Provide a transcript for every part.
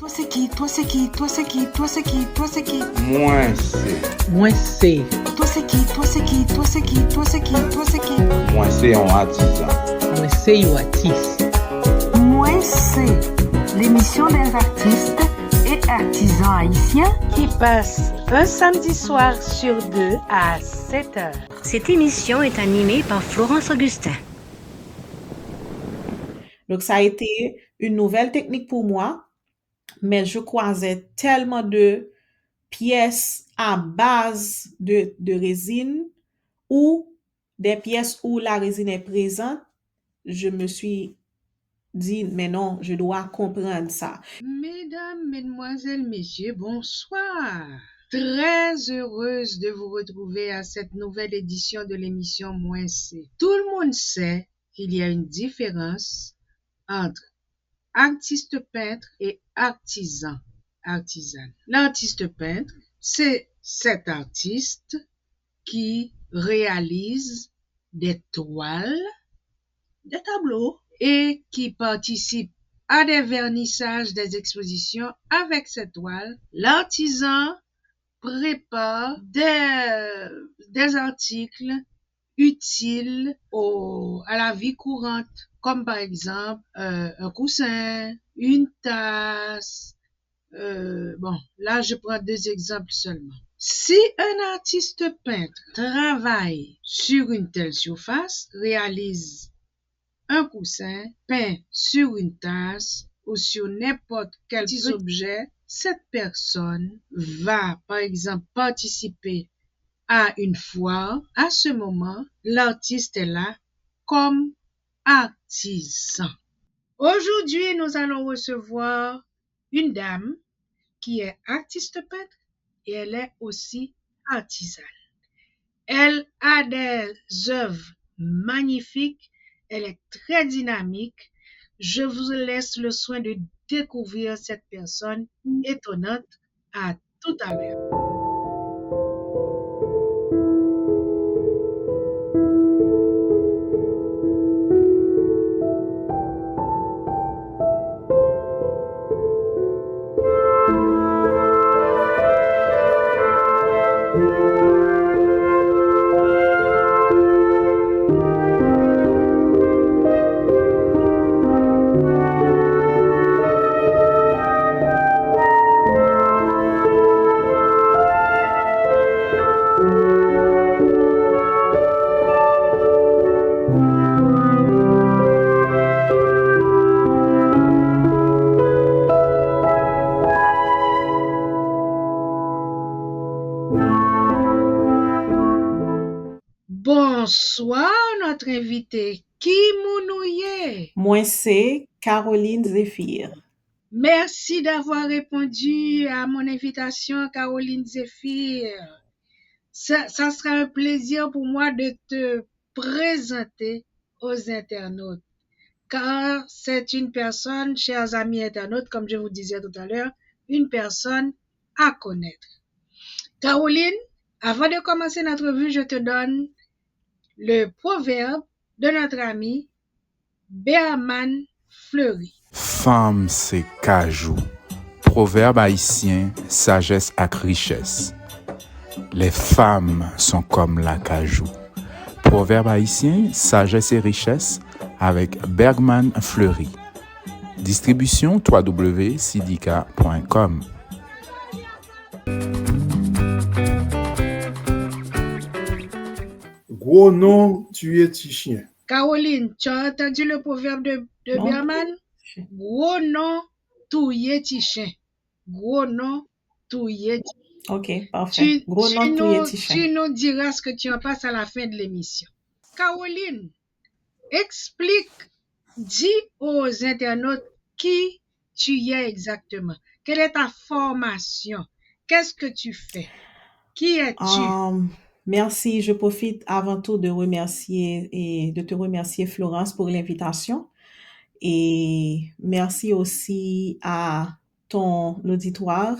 Toi c'est qui? Toi c'est qui? Toi c'est qui? Toi c'est qui? Toi c'est qui? Moi c'est. Moi c'est. Toi c'est qui? Toi c'est qui? Toi c'est qui? Toi c'est qui? Toi c'est qui? Moi c'est un artisan. Moi c'est un artiste. Moi c'est l'émission des artistes et artisans haïtiens qui passe un samedi soir sur 2 à 7h. Cette émission est animée par Florence Augustin. Donc, ça a été une nouvelle technique pour moi, mais je croisais tellement de pièces à base de résine ou des pièces où la résine est présente. Je me suis dit, mais non, je dois comprendre ça. Mesdames, mesdemoiselles, messieurs, bonsoir. Très heureuse de vous retrouver à cette nouvelle édition de l'émission Moins C. Tout le monde sait qu'il y a une différence entre artiste peintre et artisan, artisane. L'artiste peintre, c'est cet artiste qui réalise des toiles, des tableaux et qui participe à des vernissages, des expositions avec ces toiles. L'artisan prépare des articles utiles à la vie courante, comme par exemple un coussin, une tasse. Là, je prends 2 exemples seulement. Si un artiste peintre travaille sur une telle surface, réalise un coussin, peint sur une tasse ou sur n'importe quel petit objet, cette personne va, par exemple, participer à une foire. À ce moment, l'artiste est là comme artisan. Aujourd'hui, nous allons recevoir une dame qui est artiste peintre et elle est aussi artisane. Elle a des œuvres magnifiques, elle est très dynamique. Je vous laisse le soin de découvrir cette personne étonnante. À tout à l'heure. Bonsoir, notre invité. Qui mounouye? Moi, c'est Caroline Zéphir. Merci d'avoir répondu à mon invitation, Caroline Zéphir. Ça sera un plaisir pour moi de te présenter aux internautes, car c'est une personne, chers amis internautes, comme je vous disais tout à l'heure, une personne à connaître. Caroline, avant de commencer notre vue, je te donne le proverbe de notre ami Berman Fleury. Femme c'est cajou. Proverbe haïtien, sagesse ak richesse. Les femmes sont comme la cajou. Proverbe haïtien, sagesse et richesse avec Bergman Fleury. Distribution www.sidika.com. Gros nom, tu es petit chien. Caroline, tu as entendu le proverbe de Berman? Gros nom, touye ti chien. Gros nom, touye ti chien. Ok, parfait. Gros nom, touye ti chien. Tu nous diras ce que tu en penses à la fin de l'émission. Caroline, explique, dis aux internautes qui tu es exactement. Quelle est ta formation? Qu'est-ce que tu fais? Qui es-tu? Merci. Je profite avant tout de te remercier, Florence, pour l'invitation. Et merci aussi à ton auditoire.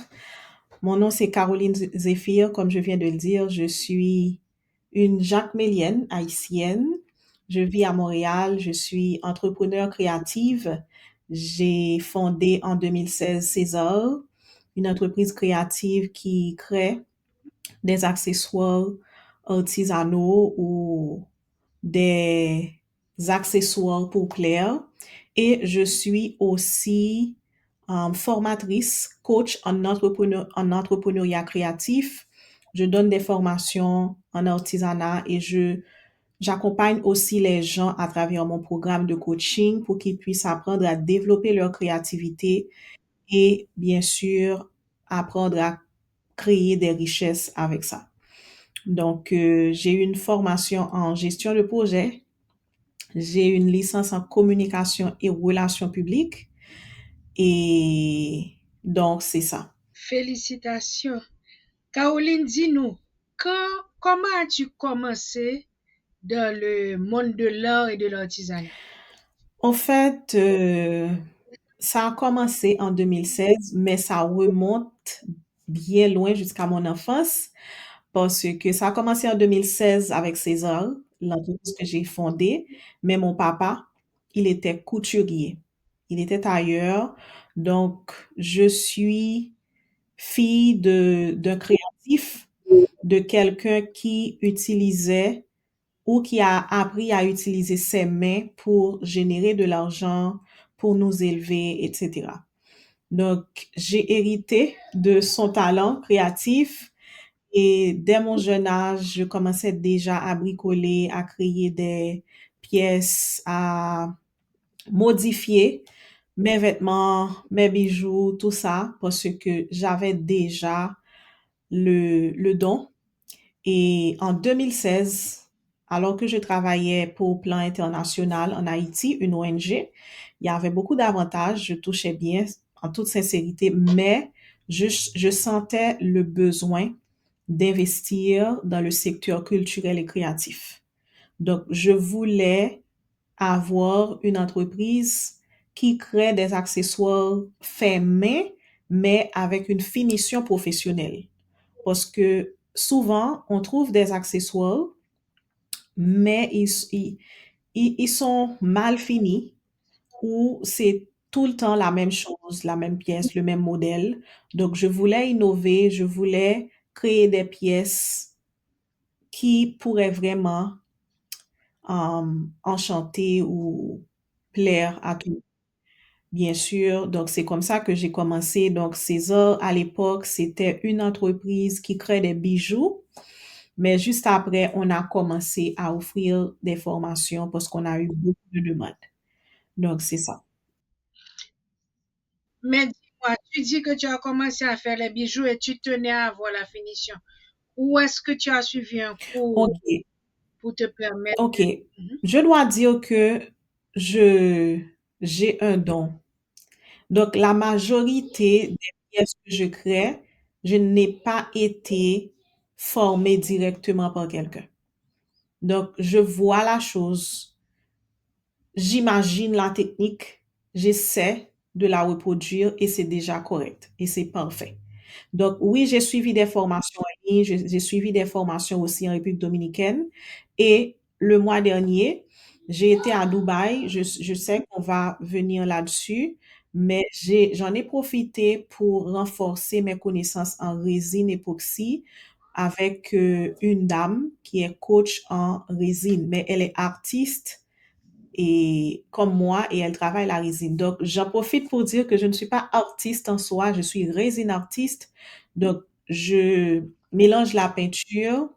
Mon nom, c'est Caroline Zéphir. Comme je viens de le dire, je suis une jacmélienne haïtienne. Je vis à Montréal. Je suis entrepreneur créative J'ai fondé en 2016 César, une entreprise créative qui crée des accessoires artisanaux ou des accessoires pour plaire. Et je suis aussi formatrice, coach en entrepreneuriat créatif. Je donne des formations en artisanat et j'accompagne aussi les gens à travers mon programme de coaching pour qu'ils puissent apprendre à développer leur créativité et bien sûr apprendre à créer des richesses avec ça. Donc, j'ai une formation en gestion de projet. J'ai une licence en communication et relations publiques. Et donc, c'est ça. Félicitations. Caroline, dis-nous, comment as-tu commencé dans le monde de l'art et de l'artisanat? En fait, ça a commencé en 2016, mais ça remonte bien loin jusqu'à mon enfance parce que ça a commencé en 2016 avec César, l'entreprise que j'ai fondée, mais mon papa, il était couturier. Il était tailleur. Donc, je suis fille d'un créatif, de quelqu'un qui utilisait ou qui a appris à utiliser ses mains pour générer de l'argent, pour nous élever, etc. Donc, j'ai hérité de son talent créatif et dès mon jeune âge, je commençais déjà à bricoler, à créer des pièces, à modifier mes vêtements, mes bijoux, tout ça, parce que j'avais déjà le don. Et en 2016, alors que je travaillais pour Plan International en Haïti, une ONG, il y avait beaucoup d'avantages, je touchais bien, en toute sincérité, mais je sentais le besoin d'investir dans le secteur culturel et créatif. Donc, je voulais avoir une entreprise qui crée des accessoires faits main, mais avec une finition professionnelle. Parce que souvent, on trouve des accessoires, mais ils sont mal finis ou c'est tout le temps la même chose, la même pièce, le même modèle. Donc, je voulais innover, je voulais créer des pièces qui pourraient vraiment enchanter ou plaire à tout. Bien sûr, donc c'est comme ça que j'ai commencé. Donc, César, à l'époque, c'était une entreprise qui crée des bijoux. Mais juste après, on a commencé à offrir des formations parce qu'on a eu beaucoup de demandes. Donc, c'est ça. Mais dis-moi, tu dis que tu as commencé à faire les bijoux et tu tenais à avoir la finition. Où est-ce que tu as suivi un OK, cours pour te permettre OK. de... Mhm. Je dois dire que je j'ai un don. Donc, la majorité des pièces que je crée, je n'ai pas été formée directement par quelqu'un. Donc, je vois la chose, j'imagine la technique, j'essaie de la reproduire et c'est déjà correct et c'est parfait. Donc, oui, j'ai suivi des formations en ligne, j'ai suivi des formations aussi en République dominicaine. Et le mois dernier, j'ai été à Dubaï. Je sais qu'on va venir là-dessus, mais j'en ai profité pour renforcer mes connaissances en résine époxy avec une dame qui est coach en résine, mais elle est artiste et comme moi et elle travaille la résine. Donc, j'en profite pour dire que je ne suis pas artiste en soi, je suis résine artiste. Donc, je mélange la peinture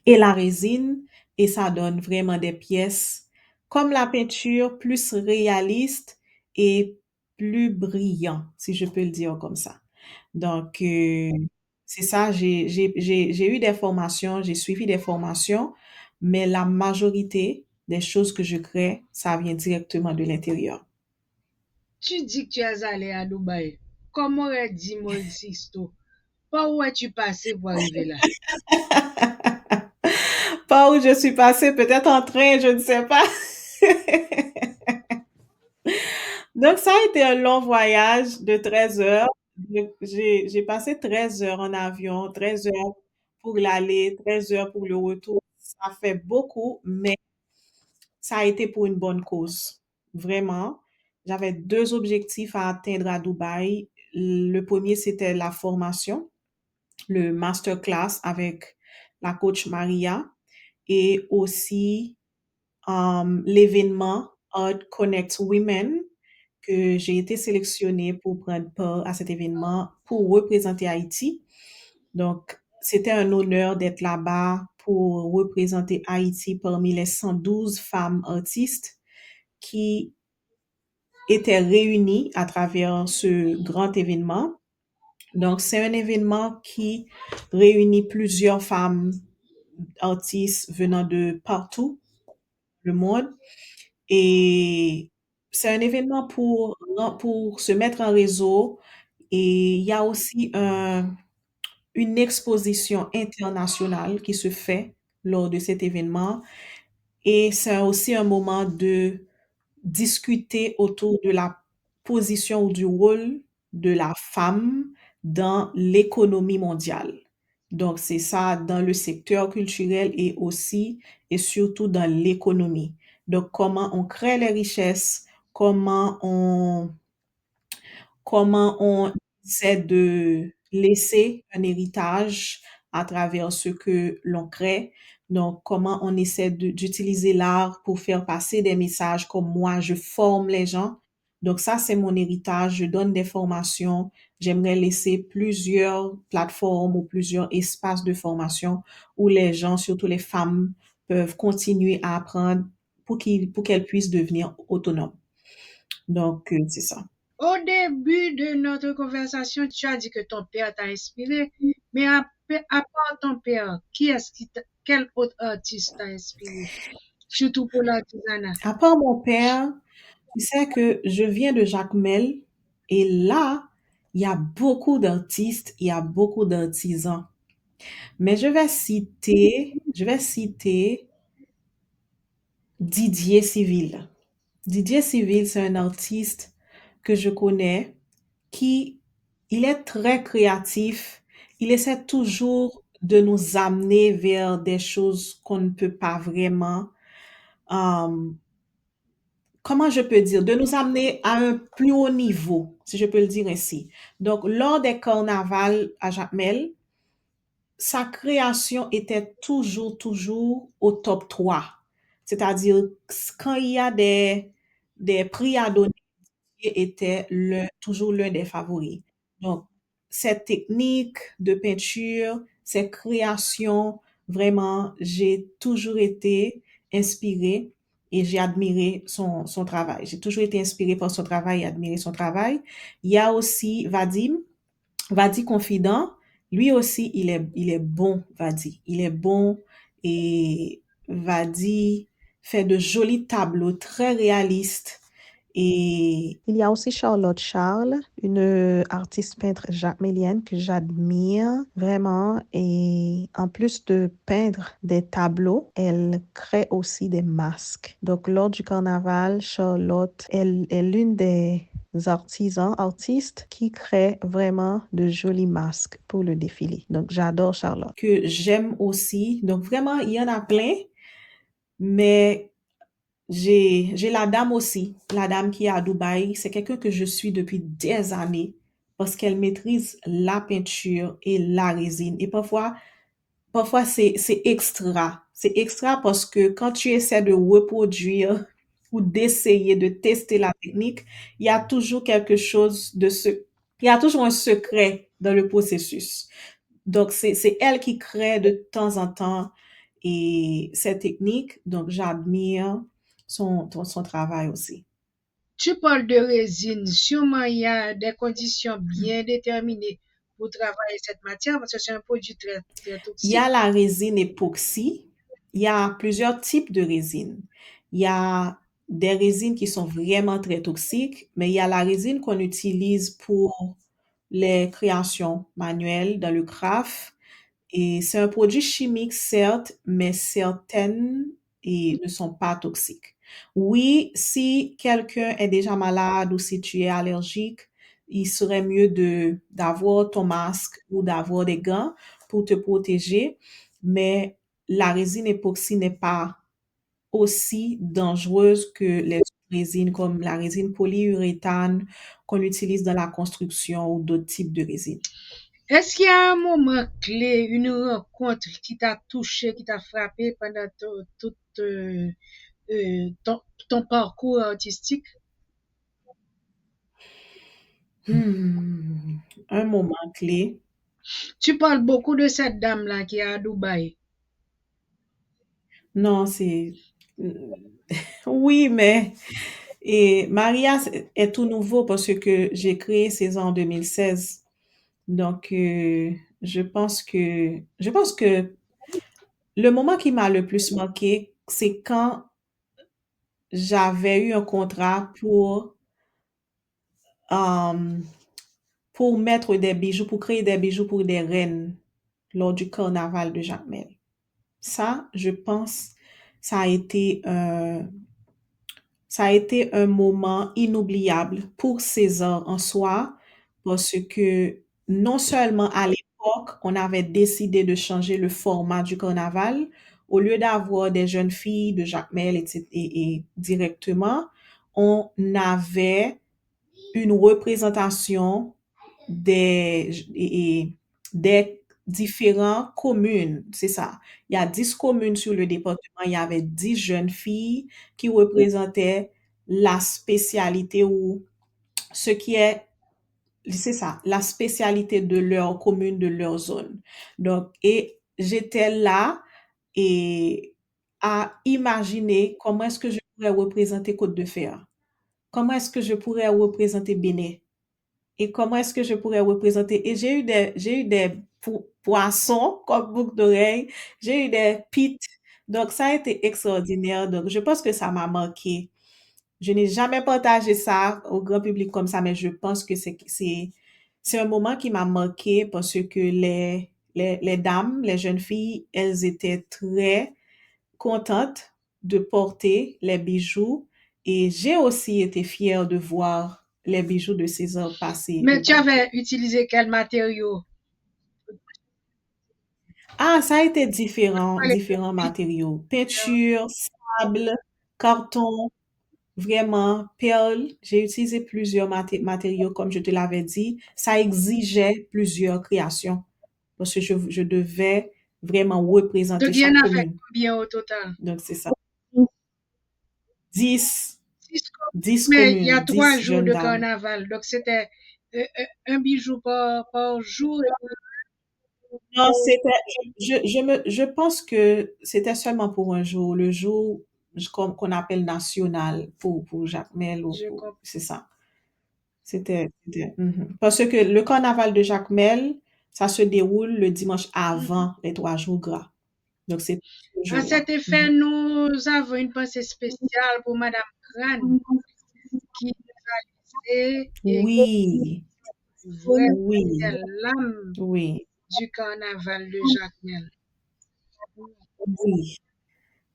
et la résine et ça donne vraiment des pièces comme la peinture, plus réaliste et plus brillant, si je peux le dire comme ça. Donc, c'est ça, j'ai eu des formations, j'ai suivi des formations, mais la majorité des choses que je crée, ça vient directement de l'intérieur. Tu dis que tu es allé à Dubaï. Comment est dit mon histo? Par où es-tu passé pour arriver là? Pas où je suis passée, peut-être en train, je ne sais pas. Donc, ça a été un long voyage de 13 heures. J'ai passé 13 heures en avion, 13 heures pour l'aller, 13 heures pour le retour. Ça fait beaucoup, mais ça a été pour une bonne cause, vraiment. J'avais 2 objectifs à atteindre à Dubaï. Le premier, c'était la formation, le masterclass avec la coach Maria et aussi l'événement Art Connect Women que j'ai été sélectionnée pour prendre part à cet événement pour représenter Haïti. Donc, c'était un honneur d'être là-bas pour représenter Haïti parmi les 112 femmes artistes qui étaient réunies à travers ce grand événement. Donc, c'est un événement qui réunit plusieurs femmes artistes venant de partout le monde. Et c'est un événement pour se mettre en réseau. Et il y a aussi une exposition internationale qui se fait lors de cet événement. Et c'est aussi un moment de discuter autour de la position ou du rôle de la femme dans l'économie mondiale. Donc, c'est ça dans le secteur culturel et aussi et surtout dans l'économie. Donc, comment on crée les richesses, comment on essaie de laisser un héritage à travers ce que l'on crée. Donc, comment on essaie d'utiliser l'art pour faire passer des messages comme moi, je forme les gens. Donc, ça, c'est mon héritage. Je donne des formations. J'aimerais laisser plusieurs plateformes ou plusieurs espaces de formation où les gens, surtout les femmes, peuvent continuer à apprendre pour qu'elles puissent devenir autonomes. Donc, c'est ça. Au début de notre conversation, tu as dit que ton père t'a inspiré, mais à part ton père, quel autre artiste t'a inspiré? Surtout pour l'artisanat. À part mon père, tu sais que je viens de Jacmel et là, il y a beaucoup d'artistes, il y a beaucoup d'artisans. Mais je vais citer Didier Civil. Didier Civil, c'est un artiste que je connais il est très créatif. Il essaie toujours de nous amener vers des choses qu'on ne peut pas vraiment, comment je peux dire, de nous amener à un plus haut niveau, si je peux le dire ainsi. Donc, lors des carnavals à Jacmel, sa création était toujours au top 3. C'est-à-dire, quand il y a des prix à donner, il était toujours l'un des favoris. Donc, cette technique de peinture, cette création, vraiment, j'ai toujours été inspirée et j'ai admiré son travail. J'ai toujours été inspirée par son travail et admiré son travail. Il y a aussi Vadi Confident. Lui aussi, il est bon, Vadi. Il est bon et Vadi fait de jolis tableaux très réalistes. Et il y a aussi Charlotte Charles, une artiste peintre jacmélienne que j'admire vraiment. Et en plus de peindre des tableaux, elle crée aussi des masques. Donc, lors du carnaval, Charlotte, elle est l'une des artistes qui créent vraiment de jolis masques pour le défilé. Donc, j'adore Charlotte. Que j'aime aussi. Donc, vraiment, il y en a plein, mais j'ai la dame aussi. La dame qui est à Dubaï, c'est quelqu'un que je suis depuis des années parce qu'elle maîtrise la peinture et la résine. Et parfois c'est extra. C'est extra parce que quand tu essaies de reproduire ou d'essayer de tester la technique, il y a toujours il y a toujours un secret dans le processus. Donc, c'est elle qui crée de temps en temps et cette technique. Donc, j'admire son travail aussi. Tu parles de résine. Sûrement, il y a des conditions bien déterminées pour travailler cette matière parce que c'est un produit très, très toxique. Il y a la résine époxy. Il y a plusieurs types de résines. Il y a des résines qui sont vraiment très toxiques, mais il y a la résine qu'on utilise pour les créations manuelles dans le craft. Et c'est un produit chimique, certes, mais certaines ne sont pas toxiques. Oui, si quelqu'un est déjà malade ou si tu es allergique, il serait mieux d'avoir ton masque ou d'avoir des gants pour te protéger, mais la résine époxy n'est pas aussi dangereuse que les résines comme la résine polyuréthane qu'on utilise dans la construction ou d'autres types de résines. Est-ce qu'il y a un moment clé, une rencontre qui t'a touché, qui t'a frappé pendant tout ton parcours artistique? Un moment clé. Tu parles beaucoup de cette dame-là qui est à Dubaï. Non, c'est... Oui, mais... Et Maria est tout nouveau parce que j'ai créé ces en 2016. Donc, je pense que le moment qui m'a le plus marqué, c'est quand j'avais eu un contrat pour mettre des bijoux, pour créer des bijoux pour des reines lors du carnaval de Jacmel. Ça, je pense, ça a été un moment inoubliable pour César en soi, parce que non seulement à l'époque, on avait décidé de changer le format du carnaval, au lieu d'avoir des jeunes filles de Jacmel et directement, on avait une représentation des différentes communes. C'est ça. Il y a 10 communes sur le département. Il y avait 10 jeunes filles qui représentaient la spécialité ou ce qui est, c'est ça, la spécialité de leur commune, de leur zone. Donc, et j'étais là et à imaginer comment est-ce que je pourrais représenter Côte-de-Fer. Comment est-ce que je pourrais représenter Bénin? Et comment est-ce que je pourrais représenter? Et j'ai eu des poissons comme boucle d'oreille. J'ai eu des pites. Donc, ça a été extraordinaire. Donc, je pense que ça m'a marqué. Je n'ai jamais partagé ça au grand public comme ça, mais je pense que c'est un moment qui m'a marqué parce que les dames, les jeunes filles, elles étaient très contentes de porter les bijoux et j'ai aussi été fière de voir les bijoux de César passer. Mais tu avais utilisé quel matériau? Ah, ça a été différents matériaux. Peinture, sable, carton, vraiment, perles. J'ai utilisé plusieurs matériaux, comme je te l'avais dit. Ça exigeait plusieurs créations parce que je devais vraiment représenter Donc, il y en chaque avait commune. combien au total? Donc, c'est ça. 10 Mais il y a communes, 3 10 jours jeunes de dames. carnaval. Donc, c'était un bijou par jour. Non, je pense que c'était seulement pour un jour, le jour qu'on appelle national pour Jacmel Je comprends. c'est ça. C'était, parce que le carnaval de Jacmel, ça se déroule le dimanche avant les 3 jours gras. Donc, c'est ce À jour-là. cet effet, nous avons une pensée spéciale pour Madame Crane qui nous a laissé et Oui, vraiment oui, était l'âme oui, du carnaval de Jacmel. oui,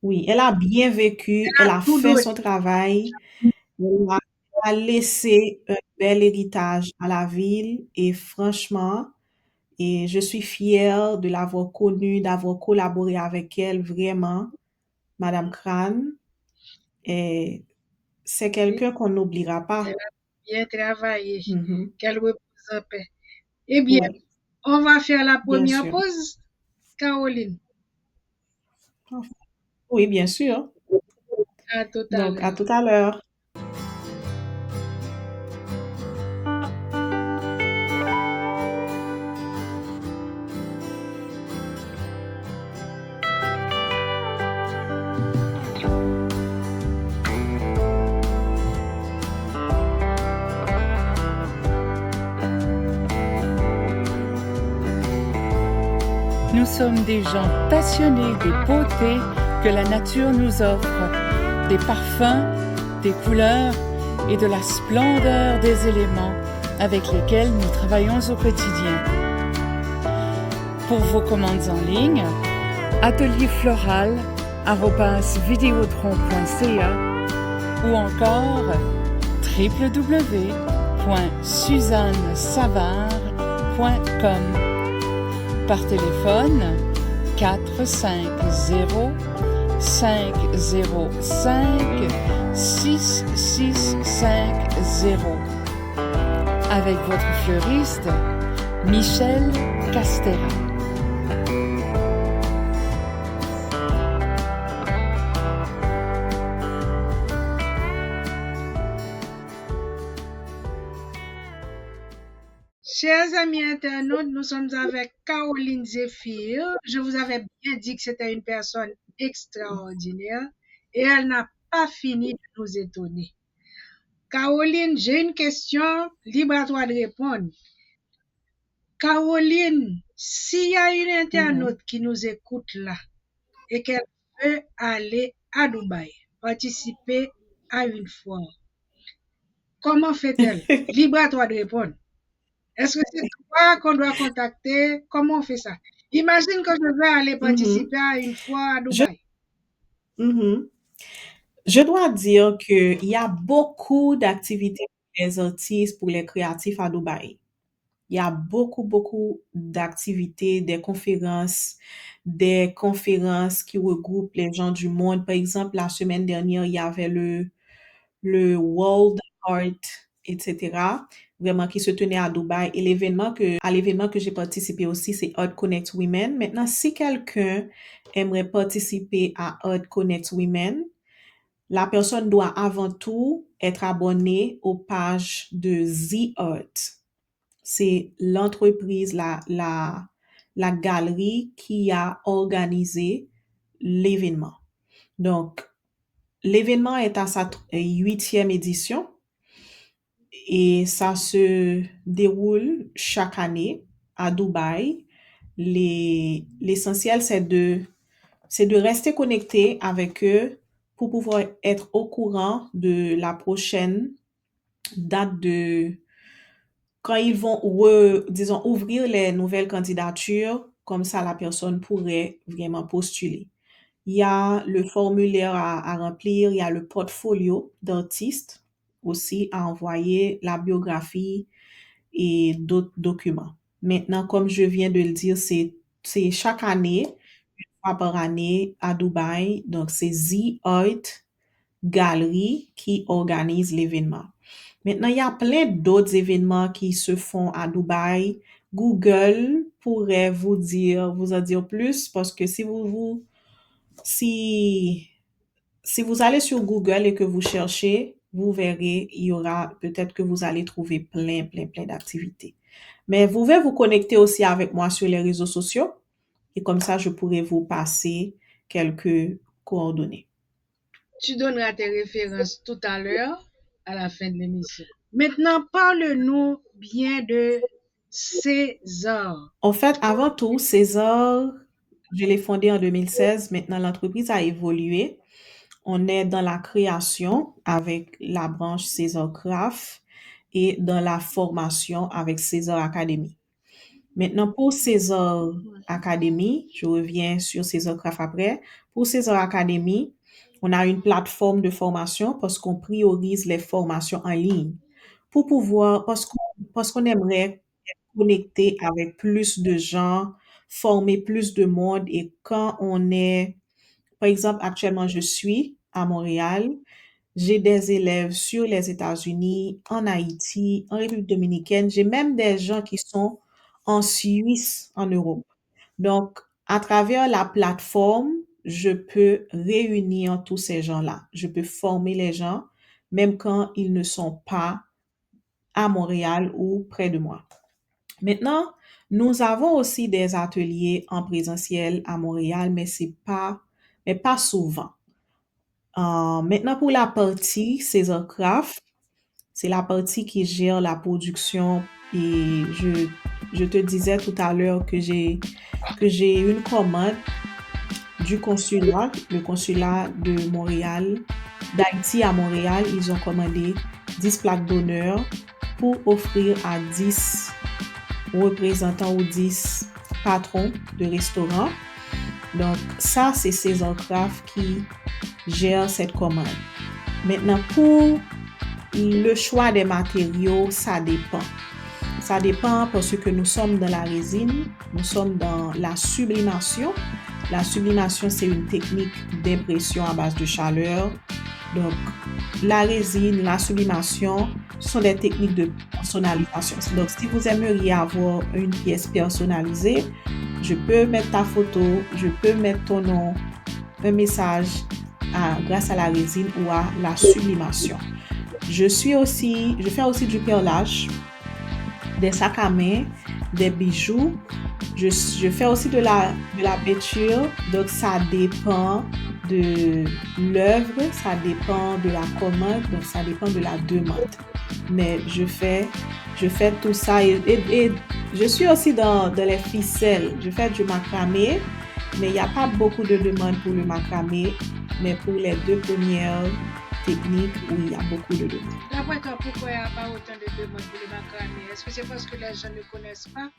oui. Elle a bien vécu, elle a tout fait donné. son travail, elle a laissé un bel héritage à la ville et franchement, et je suis fière de l'avoir connue, d'avoir collaboré avec elle vraiment, Madame Crane. Et c'est quelqu'un qu'on n'oubliera pas. Elle a bien travaillé. Mhm. Qu'elle repose en paix. Eh bien, Ouais, on va faire la bien première sûr. pause, Caroline. Oui, bien sûr. À tout à Donc, à l'heure. tout à l'heure. Nous sommes des gens passionnés des beautés que la nature nous offre, des parfums, des couleurs et de la splendeur des éléments avec lesquels nous travaillons au quotidien. Pour vos commandes en ligne, atelierfloral@videotron.ca ou encore www.suzannesavard.com. Par téléphone 450 505 6650. Avec votre fleuriste, Michel Castera. Chers amis internautes, nous sommes avec Caroline Zéphir. Je vous avais bien dit que c'était une personne extraordinaire et elle n'a pas fini de nous étonner. Caroline, j'ai une question, libre à toi de répondre. Caroline, s'il y a une internaute qui nous écoute là et qu'elle veut aller à Dubaï, participer à une foire, comment fait-elle? Libre à toi de répondre. Est-ce que c'est toi qu'on doit contacter? Comment on fait ça? Imagine que je veux aller participer à une foire à Dubaï. Je dois dire qu'il y a beaucoup d'activités pour les artistes, pour les créatifs à Dubaï. Il y a beaucoup d'activités, des conférences qui regroupent les gens du monde. Par exemple, la semaine dernière, il y avait le World Art, etc., vraiment qui se tenait à Dubaï. Et l'événement que j'ai participé aussi, c'est Art Connect Women. Maintenant, si quelqu'un aimerait participer à Art Connect Women, la personne doit avant tout être abonnée aux pages de The Art. C'est l'entreprise, la galerie qui a organisé l'événement. Donc, l'événement est à sa 8e édition et ça se déroule chaque année à Dubaï. L'essentiel, c'est de rester connecté avec eux pour pouvoir être au courant de la prochaine date quand ils vont, ouvrir les nouvelles candidatures, comme ça la personne pourrait vraiment postuler. Il y a le formulaire à remplir, il y a le portfolio d'artiste aussi à envoyer, la biographie et d'autres documents. Maintenant, comme je viens de le dire, c'est chaque année, une fois par année à Dubaï. Donc, c'est The Art Gallery qui organise l'événement. Maintenant, il y a plein d'autres événements qui se font à Dubaï. Google pourrait vous en dire plus parce que si vous allez sur Google et que vous cherchez, vous verrez, peut-être que vous allez trouver plein d'activités. Mais vous pouvez vous connecter aussi avec moi sur les réseaux sociaux et comme ça, je pourrai vous passer quelques coordonnées. Tu donneras tes références tout à l'heure à la fin de l'émission. Maintenant, parle-nous bien de César. En fait, avant tout, César, je l'ai fondé en 2016. Maintenant, l'entreprise a évolué. On est dans la création avec la branche César Craft et dans la formation avec César Academy. Maintenant, pour César Academy, je reviens sur César Craft après. Pour César Academy, on a une plateforme de formation parce qu'on priorise les formations en ligne pour pouvoir, parce qu'on aimerait être connecté avec plus de gens, former plus de monde et quand on est, par exemple, actuellement, je suis à Montréal, j'ai des élèves sur les États-Unis, en Haïti, en République dominicaine, j'ai même des gens qui sont en Suisse, en Europe. Donc, à travers la plateforme, je peux réunir tous ces gens-là. Je peux former les gens, même quand ils ne sont pas à Montréal ou près de moi. Maintenant, nous avons aussi des ateliers en présentiel à Montréal, mais pas souvent. Maintenant, pour la partie César Craft, c'est la partie qui gère la production et je te disais tout à l'heure que j'ai une commande du consulat, le consulat de Montréal, d'Haïti à Montréal. Ils ont commandé 10 plaques d'honneur pour offrir à 10 représentants ou 10 patrons de restaurants. Donc, ça, c'est César Craft qui gère cette commande. Maintenant, pour le choix des matériaux, ça dépend. Ça dépend parce que nous sommes dans la résine, nous sommes dans la sublimation. La sublimation, c'est une technique d'impression à base de chaleur Donc, la résine, la sublimation sont des techniques de personnalisation. Donc, si vous aimeriez avoir une pièce personnalisée, je peux mettre ta photo, je peux mettre ton nom, un message grâce à la résine ou à la sublimation. Je fais aussi du perlage, des sacs à main, des bijoux. Je fais aussi de la peinture, donc ça dépend de l'œuvre, ça dépend de la commande, donc ça dépend de la demande. Mais je fais tout ça et je suis aussi dans les ficelles. Je fais du macramé, mais il n'y a pas beaucoup de demandes pour le macramé, mais pour les deux premières techniques, où il y a beaucoup de demandes. D'après toi, pourquoi il n'y a pas autant de demandes pour le macramé? Est-ce que c'est parce que les gens ne connaissent pas?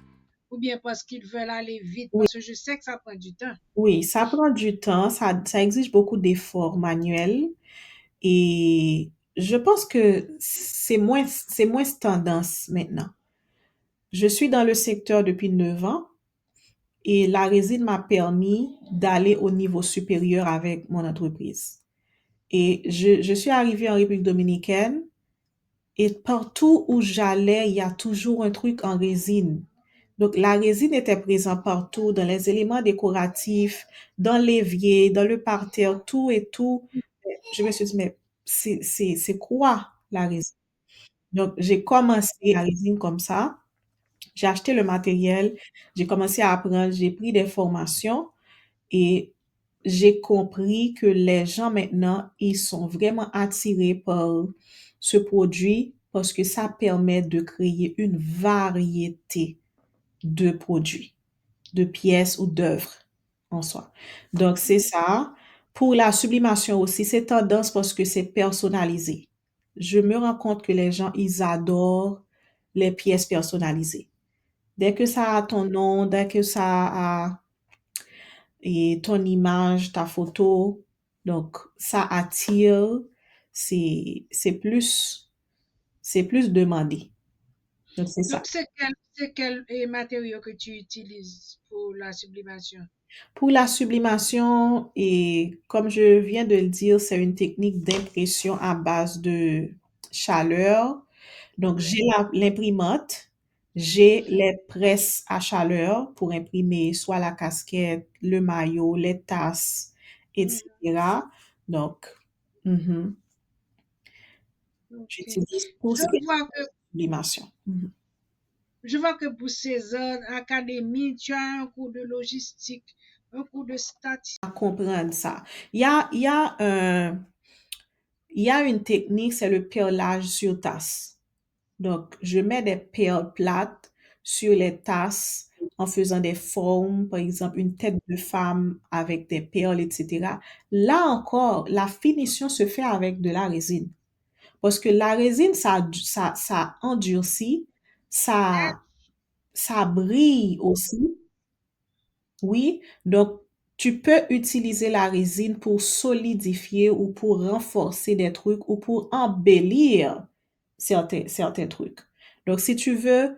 Ou bien parce qu'ils veulent aller vite? Oui. Parce que je sais que ça prend du temps. Oui, ça prend du temps, ça exige beaucoup d'efforts manuels et je pense que c'est moins tendance maintenant. Je suis dans le secteur depuis 9 ans et la résine m'a permis d'aller au niveau supérieur avec mon entreprise. Et je suis arrivée en République dominicaine et partout où j'allais, il y a toujours un truc en résine. Donc, la résine était présente partout, dans les éléments décoratifs, dans l'évier, dans le parterre, tout et tout. Je me suis dit, mais c'est quoi la résine? Donc, j'ai commencé la résine comme ça. J'ai acheté le matériel, j'ai commencé à apprendre, j'ai pris des formations et j'ai compris que les gens maintenant, ils sont vraiment attirés par ce produit parce que ça permet de créer une variété de produits, de pièces ou d'œuvres en soi. Donc, c'est ça. Pour la sublimation aussi, c'est tendance parce que c'est personnalisé. Je me rends compte que les gens, ils adorent les pièces personnalisées. Dès que ça a ton nom, dès que ça a ton image, ta photo, donc ça attire, c'est plus demandé. Donc, c'est ça. Donc, c'est quel matériau que tu utilises pour la sublimation? Pour la sublimation, et comme je viens de le dire, c'est une technique d'impression à base de chaleur. Donc, j'ai l'imprimante, j'ai les presses à chaleur pour imprimer soit la casquette, le maillot, les tasses, etc. Donc, j'utilise tout ce qui est sublimation. Je vois que pour César Académie, tu as un cours de logistique, un cours de statistique. À comprendre ça. Il y a une technique, c'est le perlage sur tasse. Donc, je mets des perles plates sur les tasses en faisant des formes, par exemple une tête de femme avec des perles, etc. Là encore, la finition se fait avec de la résine. Parce que la résine, ça endurcit, ça brille aussi. Oui, donc tu peux utiliser la résine pour solidifier ou pour renforcer des trucs ou pour embellir certains trucs. Donc, si tu veux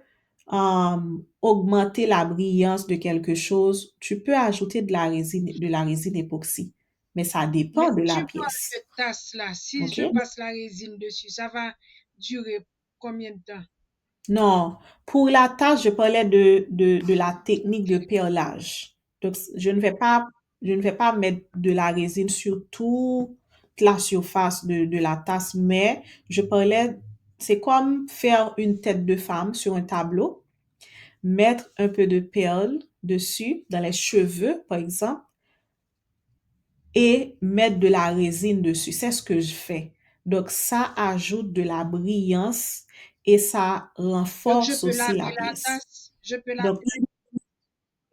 augmenter la brillance de quelque chose, tu peux ajouter de la résine époxy. Mais ça dépend de la pièce. Tu parles de tasse là. Si je passe la résine dessus, ça va durer combien de temps? Non, pour la tasse, je parlais de la technique de perlage. Donc, je ne vais pas mettre de la résine sur toute la surface de la tasse, mais je parlais, c'est comme faire une tête de femme sur un tableau, mettre un peu de perles dessus, dans les cheveux, par exemple, et mettre de la résine dessus. C'est ce que je fais. Donc, ça ajoute de la brillance et ça renforce aussi la pièce. Je peux laver. Donc,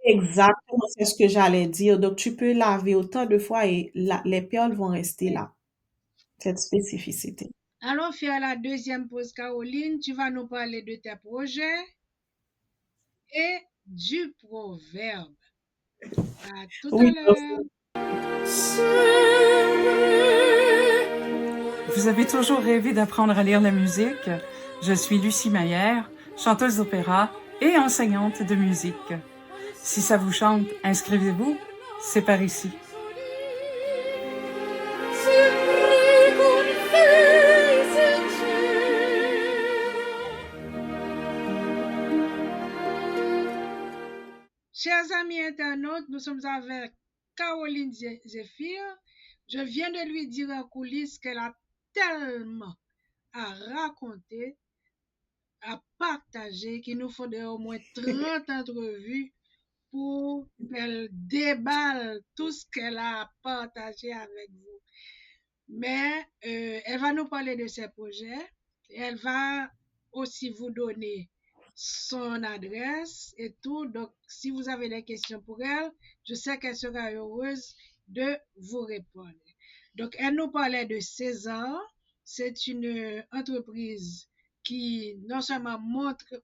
exactement, c'est ce que j'allais dire. Donc, tu peux laver autant de fois et les perles vont rester là. Cette spécificité. Allons faire la deuxième pause, Caroline. Tu vas nous parler de tes projets et du proverbe. À tout à l'heure. Vous avez toujours rêvé d'apprendre à lire la musique? Je suis Lucie Maillère, chanteuse d'opéra et enseignante de musique. Si ça vous chante, inscrivez-vous, c'est par ici. Chers amis internautes, nous sommes avec Caroline Zéphir. Je viens de lui dire en coulisses qu'elle a tellement à raconter, à partager, qu'il nous faudrait au moins 30 entrevues pour qu'elle déballe tout ce qu'elle a partagé avec vous. Mais elle va nous parler de ses projets. Elle va aussi vous donner son adresse et tout. Donc, si vous avez des questions pour elle, je sais qu'elle sera heureuse de vous répondre. Donc, elle nous parlait de César. C'est une entreprise qui non seulement montre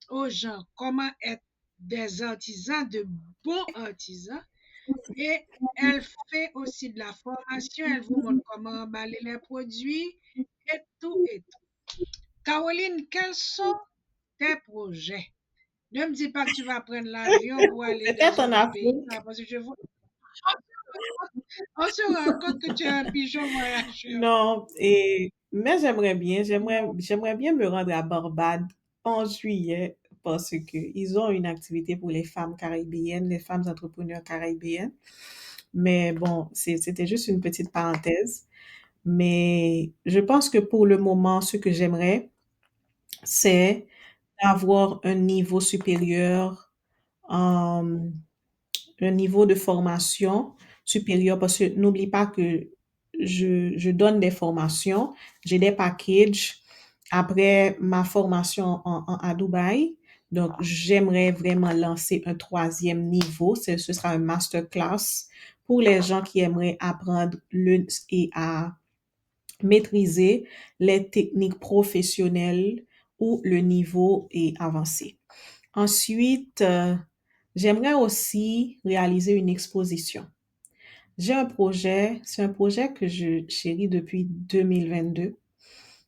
aux gens comment être des artisans, de bons artisans, et elle fait aussi de la formation. Elle vous montre comment emballer les produits et tout et tout. Caroline, quels sont tes projets? Ne me dis pas que tu vas prendre l'avion pour aller Peut-être dans en un autre pays, Afrique. là, parce que je vois. On se rend compte que tu es un pigeon voyageur. Non, mais j'aimerais bien me rendre à Barbade en juillet parce que ils ont une activité pour les femmes caribéennes, les femmes entrepreneurs caribéennes. Mais bon, c'était juste une petite parenthèse. Mais je pense que pour le moment, ce que j'aimerais, c'est d'avoir un niveau supérieur, euh, un niveau de formation supérieur parce que n'oublie pas que je donne des formations, j'ai des packages après ma formation à Dubaï. Donc, j'aimerais vraiment lancer un troisième niveau. Ce sera un masterclass pour les gens qui aimeraient apprendre et à maîtriser les techniques professionnelles où le niveau est avancé. Ensuite, j'aimerais aussi réaliser une exposition. J'ai un projet, c'est un projet que je chéris depuis 2022,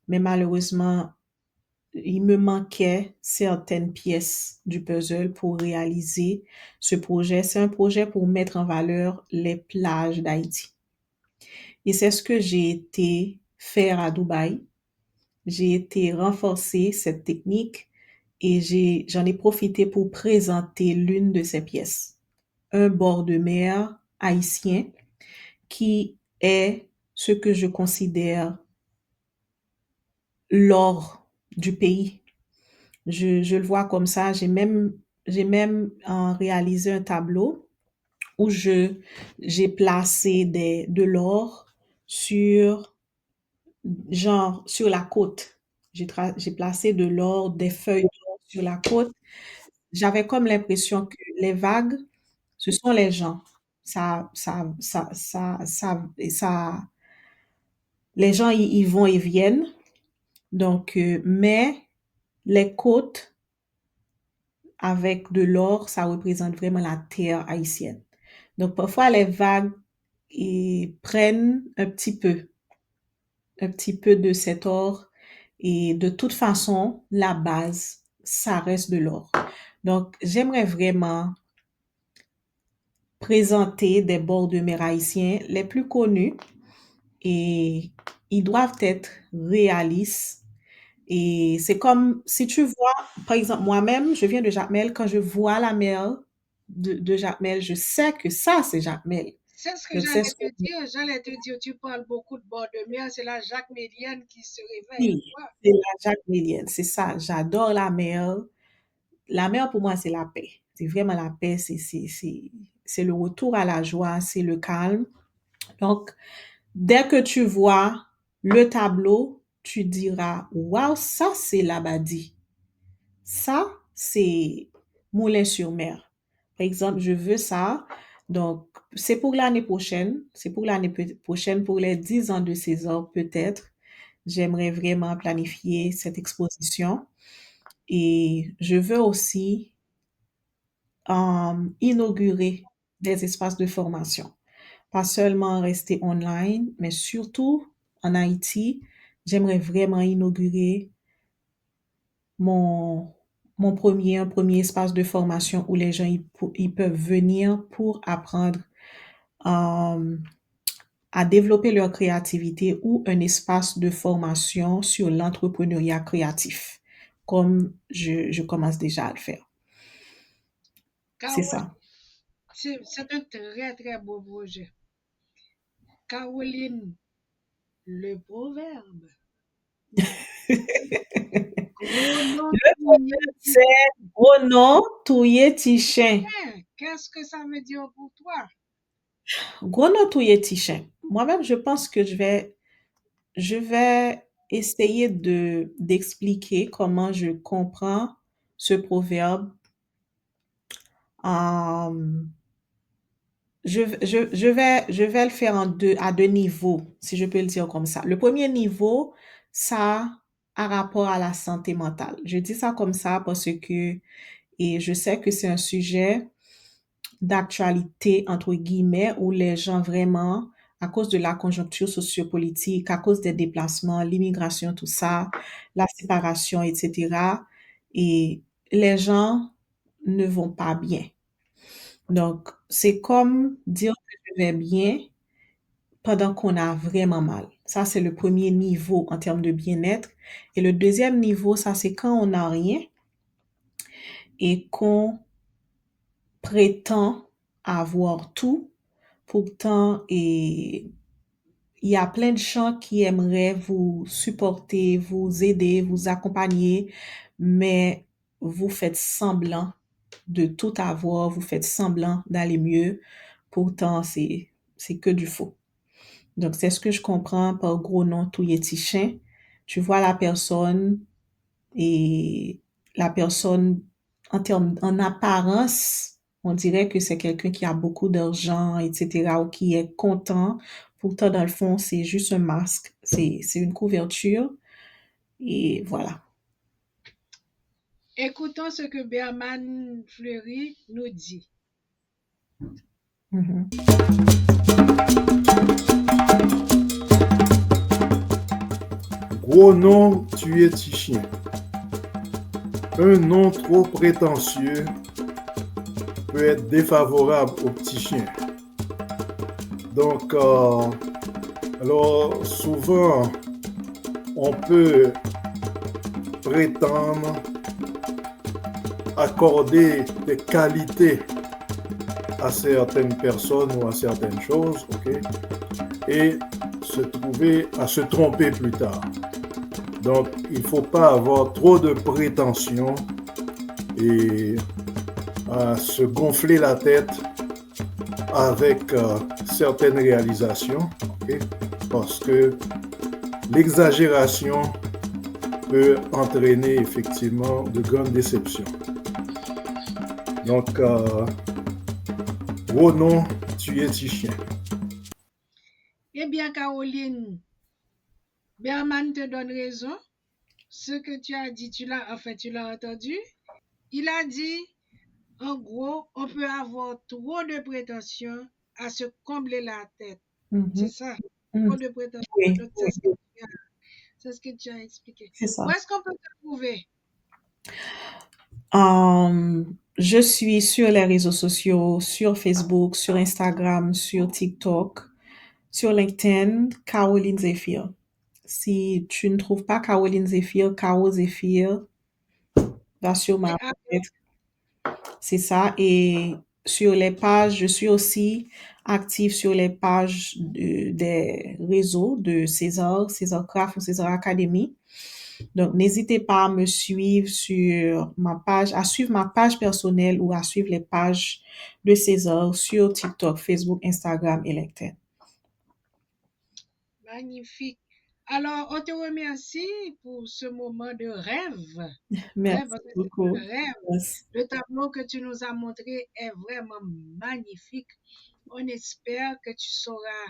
mais malheureusement, il me manquait certaines pièces du puzzle pour réaliser ce projet. C'est un projet pour mettre en valeur les plages d'Haïti. Et c'est ce que j'ai été faire à Dubaï. J'ai été renforcer cette technique et j'en ai profité pour présenter l'une de ces pièces. Un bord de mer haïtien qui est ce que je considère l'or du pays. Je le vois comme ça. J'ai même réalisé un tableau où j'ai placé de l'or sur, genre, sur la côte. J'ai placé de l'or, des feuilles d'or sur la côte. J'avais comme l'impression que les vagues, ce sont les gens. Les gens, ils vont et viennent. Donc, mais les côtes avec de l'or, ça représente vraiment la terre haïtienne. Donc, parfois, les vagues, ils prennent un petit peu de cet or. Et de toute façon, la base, ça reste de l'or. Donc, j'aimerais vraiment présenter des bords de mer haïtiens les plus connus et ils doivent être réalistes. Et c'est comme si tu vois, par exemple, moi-même, je viens de Jacmel, quand je vois la mer de Jacmel, je sais que ça, c'est Jacmel. C'est ce que Donc, c'est j'allais ce que te dire. J'allais te dire, tu parles beaucoup de bord de mer, c'est la Jacques Mélienne qui se réveille. oui, c'est la Jacmelienne, c'est ça. J'adore la mer. La mer, pour moi, c'est la paix. C'est vraiment la paix, c'est le retour à la joie, c'est le calme. Donc, dès que tu vois le tableau, tu diras, waouh, ça, c'est l'Abadi. Ça, c'est Moulin-sur-Mer. Par exemple, je veux ça. Donc, c'est pour l'année prochaine. C'est pour l'année prochaine, pour les 10 ans de César, peut-être. J'aimerais vraiment planifier cette exposition. Et je veux aussi inaugurer des espaces de formation. Pas seulement rester online, mais surtout en Haïti, j'aimerais vraiment inaugurer mon, un premier espace de formation où les gens ils peuvent venir pour apprendre à développer leur créativité ou un espace de formation sur l'entrepreneuriat créatif, comme je commence déjà à le faire. C'est Carole, ça. c'est un très, très beau projet. Caroline, le proverbe. Gros nom Le proverbe, c'est gros nom, touye ti chien. Qu'est-ce que ça veut dire pour toi? Gros nom, touye ti chien. Moi-même, je pense que je vais essayer d'expliquer comment je comprends ce proverbe. Euh, je vais le faire à deux niveaux, si je peux le dire comme ça. Le premier niveau, ça a rapport à la santé mentale. Je dis ça comme ça parce que, et je sais que c'est un sujet d'actualité, entre guillemets, où les gens vraiment, à cause de la conjoncture sociopolitique, à cause des déplacements, l'immigration, tout ça, la séparation, etc., et les gens ne vont pas bien. Donc, c'est comme dire que je vais bien pendant qu'on a vraiment mal. Ça, c'est le premier niveau en termes de bien-être. Et le deuxième niveau, ça, c'est quand on n'a rien et qu'on prétend avoir tout. Pourtant, et il y a plein de gens qui aimeraient vous supporter, vous aider, vous accompagner, mais vous faites semblant de tout avoir, vous faites semblant d'aller mieux. Pourtant, c'est que du faux. Donc, c'est ce que je comprends par gros nom touye ti chien. Tu vois la personne et la personne, en apparence, on dirait que c'est quelqu'un qui a beaucoup d'argent, etc., ou qui est content. Pourtant, dans le fond, c'est juste un masque. C'est une couverture. Et voilà. Écoutons ce que Berman Fleury nous dit. Mhm. Gros nom, tu es ti chien. Un nom trop prétentieux peut être défavorable aux petits chiens. Donc, alors souvent, on peut prétendre accorder des qualités à certaines personnes ou à certaines choses, ok, et se trouver à se tromper plus tard. Donc, il ne faut pas avoir trop de prétentions et à se gonfler la tête avec certaines réalisations, ok, parce que l'exagération peut entraîner effectivement de grandes déceptions. Donc, gros nom, tu es ti chien. Eh bien, Caroline, Berman te donne raison. Ce que tu as dit, tu l'as entendu. Il a dit, en gros, on peut avoir trop de prétentions à se combler la tête. Mhm. C'est ça, Mhm. trop de prétentions. Oui, Donc, c'est ce que tu as expliqué. c'est ça. Où est-ce qu'on peut te trouver? Je suis sur les réseaux sociaux, sur Facebook, sur Instagram, sur TikTok, sur LinkedIn, Caroline Zephyr. Si tu ne trouves pas Caroline Zephyr, Caro Zephyr, va sur ma page. C'est ça. Et sur les pages, je suis aussi active sur les pages des réseaux de César Craft ou César Academy. Donc, n'hésitez pas à me suivre sur ma page, à suivre ma page personnelle ou à suivre les pages de César sur TikTok, Facebook, Instagram et LinkedIn. Magnifique. Alors, on te remercie pour ce moment de rêve. Merci Parce que c'est beaucoup. un rêve. Merci. Le tableau que tu nous as montré est vraiment magnifique. On espère que tu sauras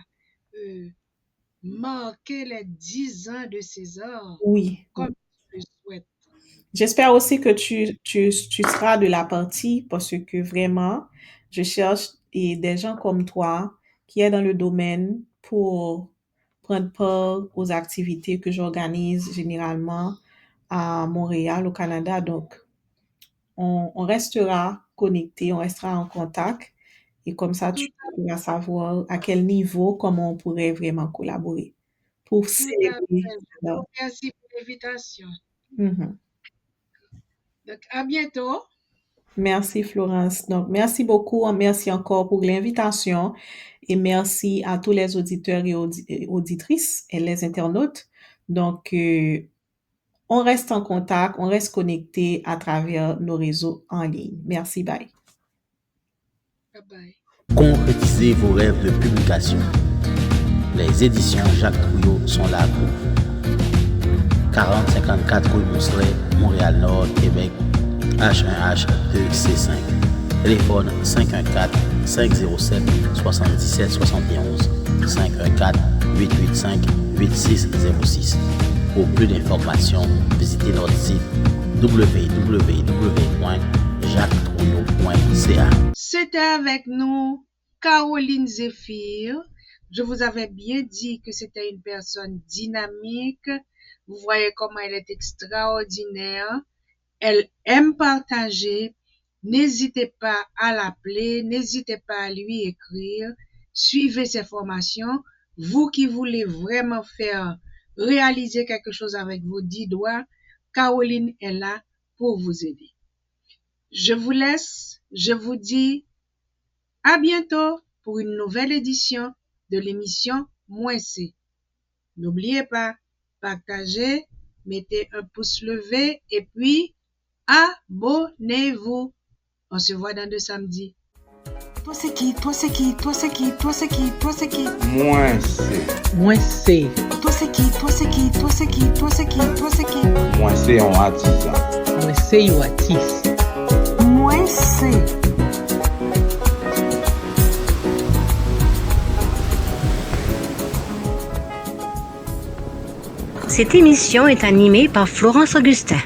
marquer les 10 ans de César Oui. comme tu le souhaites. J'espère aussi que tu seras de la partie parce que vraiment, je cherche des gens comme toi qui est dans le domaine pour prendre part aux activités que j'organise généralement à Montréal, au Canada. Donc, on restera connecté, on restera en contact et comme ça, tu pourras savoir à quel niveau, comment on pourrait vraiment collaborer pour Tout à célébrer fait. Je cela. vous remercie pour l'invitation. Mhm. Donc, à bientôt. Merci Florence. Donc, merci beaucoup. Merci encore pour l'invitation et merci à tous les auditeurs et auditrices et les internautes. Donc, on reste en contact, on reste connecté à travers nos réseaux en ligne. Merci, bye. Bye bye. Concrétisez vos rêves de publication. Les éditions Jacques Trouillot sont là pour vous. 4054 rue Mousselet, Montréal-Nord, Québec, H1H2C5. Téléphone 514-507-7771. 514-885-8606. Pour plus d'informations, visitez notre site www.jacquestrouillot.ca. C'était avec nous Caroline Zéphir. Je vous avais bien dit que c'était une personne dynamique. Vous voyez comment elle est extraordinaire. Elle aime partager. N'hésitez pas à l'appeler, n'hésitez pas à lui écrire. Suivez ses formations. Vous qui voulez vraiment faire réaliser quelque chose avec vos 10 doigts, Caroline est là pour vous aider. Je vous laisse. Je vous dis à bientôt pour une nouvelle édition de l'émission Moins C. N'oubliez pas, partagez, mettez un pouce levé et puis abonnez-vous. On se voit dans 2 samedis. Toi c'est qui? Toi c'est qui? Toi c'est qui? Toi c'est qui? Toi c'est qui? Moins C. Toi c'est qui? Toi c'est qui? Toi c'est qui? Toi c'est qui? Toi c'est qui? Moins C on artisan. Moins C yo artiste. Moins C. Cette émission est animée par Florence Augustin.